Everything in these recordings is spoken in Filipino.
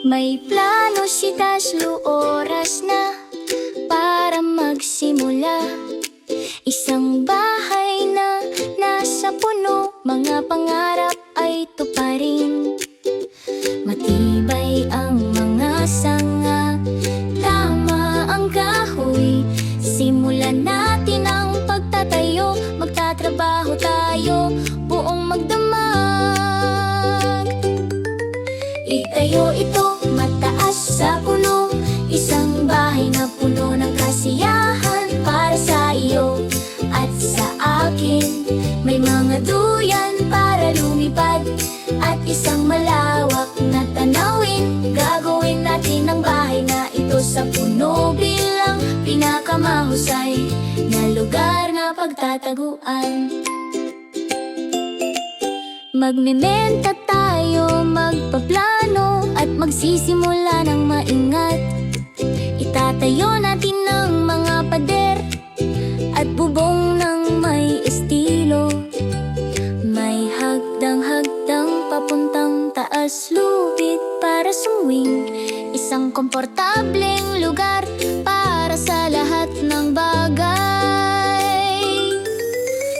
May plano si Daslu, oras na para magsimula. Isang bahay na nasa puno, mga pangarap ay tuparin. Matibay ang mga sanga, tama ang kahoy. Simulan natin ang pagtatayo, magtatrabaho tayo, buong magdamag. Itayo ito, mataas sa puno, isang bahay na puno ng kasiyahan para sa iyo at sa akin. May mga duyan para lumipad at isang malawak na tanawin. Gagawin natin ang bahay na ito sa puno bilang pinakamahusay na lugar na pagtataguan. Magmementa tayo, magpaplano at magsisimula ng maingat. Itatayo natin ng mga pader at bubong ng may estilo. May hagdang-hagdang papuntang taas, lubid para sumwing. Isang komportableng lugar para sa lahat ng bagay.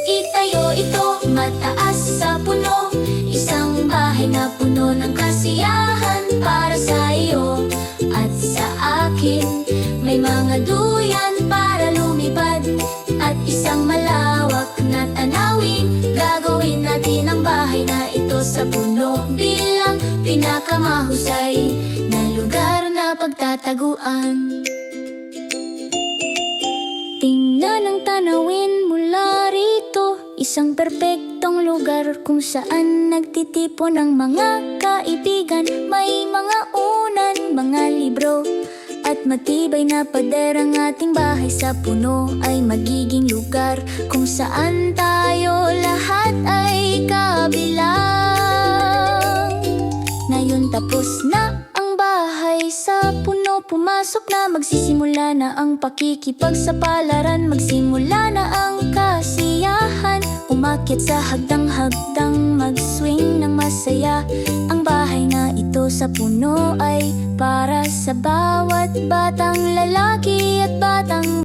Itayo ito, mataas sa puno, isang bahay na puno ng kasiyahan para sa iyo at sa akin. May mga duyan para lumipad at isang malawak na tanawin. Gagawin natin ang bahay na ito sa puno bilang pinakamahusay na lugar na pagtataguan. Tingnan ang tanawin mula rito, isang perpektong lugar kung saan nagtitipon ang mga kaibigan. May mga unan, mga libro at matibay na pader. Ang ating bahay sa puno ay magiging lugar kung saan tayo lahat ay kabilang. Ngayon tapos na ang bahay sa puno, pumasok na, magsisimula na ang pakikipagsapalaran. Magsimula na ang kasiyahan, umakyat sa hagdang-hagdang, mag-swing ng masaya. Ang bahay na ito sa puno ay para sa bawat batang lalaki at batang